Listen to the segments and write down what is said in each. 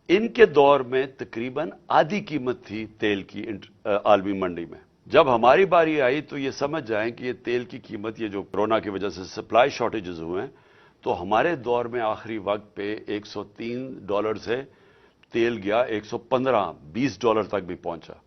इनके दौर में तकरीबन आधी कीमत थी तेल की आलमी मंडी में। जब हमारी बारी आई तो ये समझ जाएं कि ये तेल की कीमत, ये जो कोरोना की वजह से सप्लाई शॉर्टेजेस हुए हैं, तो हमारे दौर में आखिरी वक्त पे $103 से तेल गया $115-20 तक भी पहुंचा।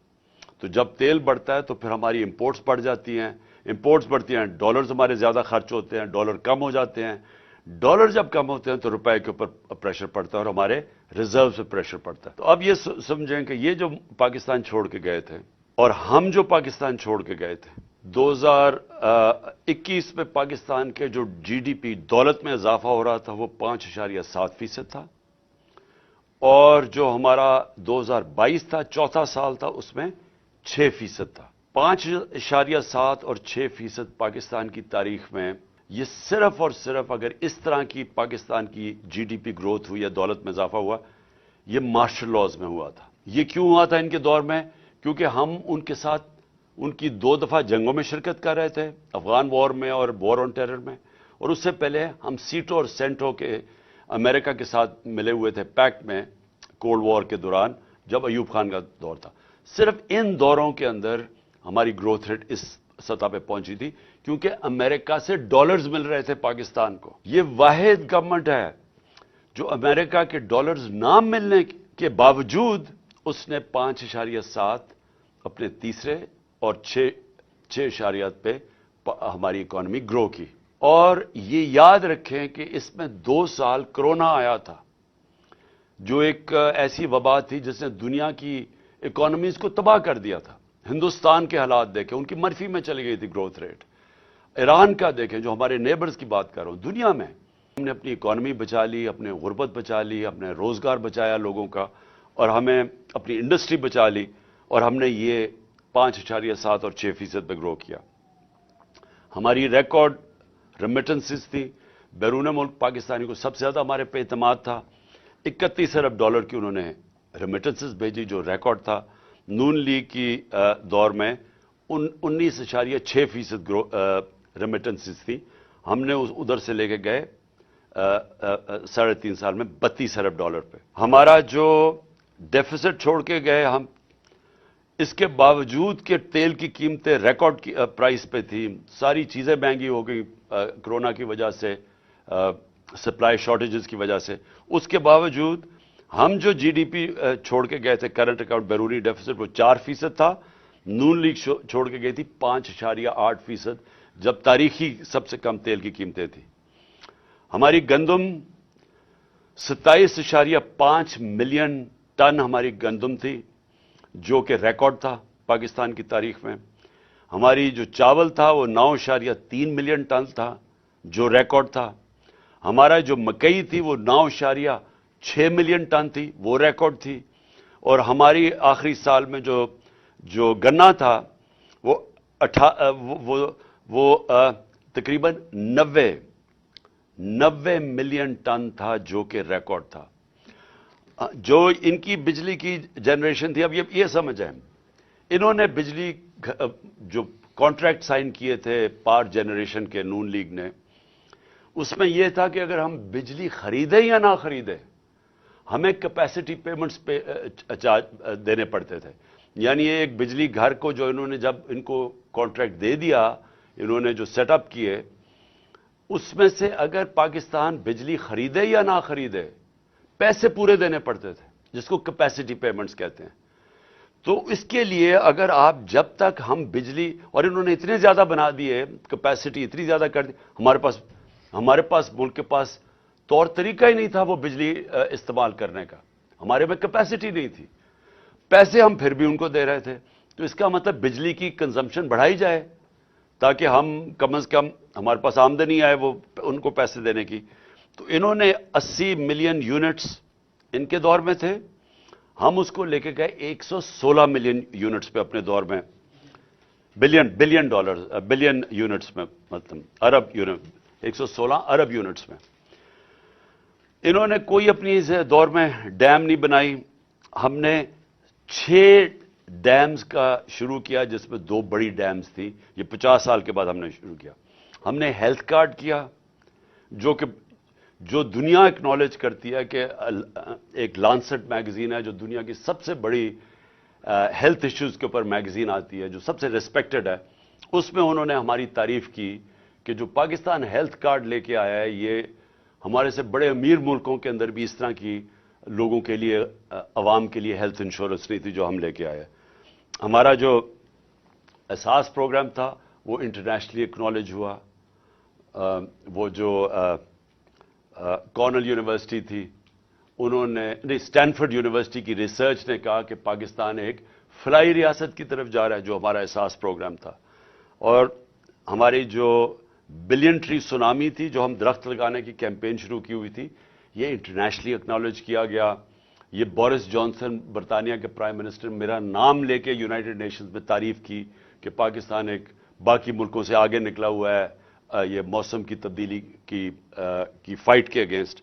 तो जब तेल बढ़ता है तो फिर हमारी इंपोर्ट्स बढ़ जाती हैं, इंपोर्ट्स बढ़ती हैं, डॉलर्स हमारे ज्यादा खर्च होते हैं, डॉलर कम हो जाते हैं। डॉलर जब कम होते हैं तो रुपए के ऊपर प्रेशर पड़ता है और हमारे रिजर्व पे प्रेशर पड़ता है। तो अब ये समझें कि ये जो पाकिस्तान छोड़ के गए थे और हम जो पाकिस्तान छोड़ के गए थे, 2021 में पाकिस्तान के जो जीडीपी दौलत में इजाफा हो रहा था वो 5.7% था, और जो हमारा 2022 था, चौथा साल था, उसमें 6% था। 5.7 और 6% पाकिस्तान की तारीख में, ये सिर्फ और सिर्फ अगर इस तरह की पाकिस्तान की जीडीपी ग्रोथ हुई या दौलत में इजाफा हुआ, ये मार्शल लॉज में हुआ था। ये क्यों हुआ था इनके दौर में? क्योंकि हम उनके साथ उनकी 2 दफा जंगों में शिरकत कर रहे थे, अफगान वॉर में और वॉर ऑन टेरर में, और उससे पहले हम सीटो और सेंटो के अमेरिका के साथ मिले हुए थे पैक्ट में कोल्ड वॉर के दौरान, जब अयूब खान का दौर था। सिर्फ इन दौरों के अंदर हमारी ग्रोथ रेट इस सतह पे पहुंची थी क्योंकि अमेरिका से डॉलर्स मिल रहे थे पाकिस्तान को। ये वाहिद गवर्नमेंट है जो अमेरिका के डॉलर्स ना मिलने के बावजूद उसने 5.7 अपने तीसरे और 6.8 पे हमारी इकोनॉमी ग्रो की। और ये याद रखें कि इसमें 2 साल कोरोना आया था, जो एक ऐसी वबा थी जिसने दुनिया की इकोनॉमीज को तबाह कर दिया था। हिंदुस्तान के हालात देखें, उनकी मर्फी में चली गई थी ग्रोथ रेट। ईरान का देखें, जो हमारे नेबर्स की बात कर रहा हूं, दुनिया में हमने अपनी इकोनॉमी बचा ली, अपने गुर्बत बचा ली, अपने रोजगार बचाया लोगों का, और हमें अपनी इंडस्ट्री बचा ली, और हमने ये 5.7 और 6% पे ग्रो किया। हमारी रिकॉर्ड रेमिटेंसेस थी, बैरून मुल्क पाकिस्तानी को सबसे ज्यादा हमारे पे एतमाद था। $31 अरब की उन्होंने रेमिटेंसेस भेजी, जो रिकॉर्ड था। नून लीग की दौर में 19.6% रेमिटेंसेस थी, हमने उधर से लेके गए 3.5 साल में $32 अरब पे। हमारा जो डेफिसिट छोड़ के गए हम, इसके बावजूद कि तेल की कीमतें रिकॉर्ड की प्राइस पे थी, सारी चीजें महंगी हो गई कोरोना की वजह से, सप्लाई शॉर्टेजेस की वजह से, उसके बावजूद हम जो जीडीपी छोड़ के गए थे, करंट अकाउंट बैरूनी डेफिसिट, वो 4% था। नून लीग छोड़ के गई थी 5.8%, जब तारीखी सबसे कम तेल की कीमतें थी। हमारी गंदम 27.5 मिलियन टन हमारी गंदम थी, जो कि रिकॉर्ड था पाकिस्तान की तारीख में। हमारी जो चावल था वो 9.3 मिलियन टन था, जो रिकॉर्ड था। हमारा जो मकई थी वो 9.6 मिलियन टन थी, वो रिकॉर्ड थी। और हमारी आखिरी साल में जो गन्ना था वो तकरीबन 90 मिलियन टन था, जो कि रिकॉर्ड था। जो इनकी बिजली की जनरेशन थी, अब ये समझ आए, इन्होंने बिजली जो कॉन्ट्रैक्ट साइन किए थे पावर जनरेशन के नून लीग ने, उसमें यह था कि अगर हम बिजली खरीदें या ना खरीदें, हमें कैपेसिटी पेमेंट्स पे देने पड़ते थे। यानी ये एक बिजली घर को जो इन्होंने, जब इनको कॉन्ट्रैक्ट दे दिया, इन्होंने जो सेटअप किए, उसमें से अगर पाकिस्तान बिजली खरीदे या ना खरीदे, पैसे पूरे देने पड़ते थे, जिसको कैपेसिटी पेमेंट्स कहते हैं। तो इसके लिए अगर आप, जब तक हम बिजली, और इन्होंने इतने ज्यादा बना दिए, कैपेसिटी इतनी ज्यादा कर दी, हमारे पास मुल्क के पास तौर तरीका ही नहीं था वो बिजली इस्तेमाल करने का। हमारे में कैपेसिटी नहीं थी, पैसे हम फिर भी उनको दे रहे थे। तो इसका मतलब बिजली की कंजम्पशन बढ़ाई जाए, ताकि हम कम से कम, हमारे पास आमदनी आए वो उनको पैसे देने की। तो इन्होंने 80 मिलियन यूनिट्स इनके दौर में थे, हम उसको लेके गए 116 मिलियन यूनिट्स पे अपने दौर में, बिलियन यूनिट्स में, मतलब अरब यूनिट, 116 अरब यूनिट्स में। इन्होंने कोई अपनी इस दौर में डैम नहीं बनाई। हमने 6 डैम्स का शुरू किया, जिसमें 2 बड़ी डैम्स थी। ये 50 साल के बाद हमने शुरू किया। हमने हेल्थ कार्ड किया, जो कि جو دنیا اکنالج کرتی ہے کہ ایک لانسٹ میگزین ہے جو دنیا کی سب سے بڑی ہیلتھ ایشوز کے اوپر میگزین آتی ہے، جو سب سے ریسپیکٹڈ ہے، اس میں انہوں نے ہماری تعریف کی کہ جو پاکستان ہیلتھ کارڈ لے کے آیا ہے، یہ ہمارے سے بڑے امیر ملکوں کے اندر بھی اس طرح کی لوگوں کے لیے، عوام کے لیے ہیلتھ انشورنس نہیں تھی جو ہم لے کے آئے۔ ہمارا جو اساس پروگرام تھا وہ انٹرنیشنلی اکنالج ہوا۔ وہ جو کارنل یونیورسٹی تھی، انہوں نے اسٹینفورڈ یونیورسٹی کی ریسرچ نے کہا کہ پاکستان ایک فلائی ریاست کی طرف جا رہا ہے، جو ہمارا اساس پروگرام تھا۔ اور ہماری جو بلین ٹری سونامی تھی، جو ہم درخت لگانے کی کیمپین شروع کی ہوئی تھی، یہ انٹرنیشنلی اکنالج کیا گیا۔ یہ بورس جانسن برطانیہ کے پرائم منسٹر میرا نام لے کے یونائٹڈ نیشنز میں تعریف کی کہ پاکستان ایک باقی ملکوں سے آگے نکلا ہوا ہے یہ موسم کی تبدیلی کی فائٹ کے اگینسٹ۔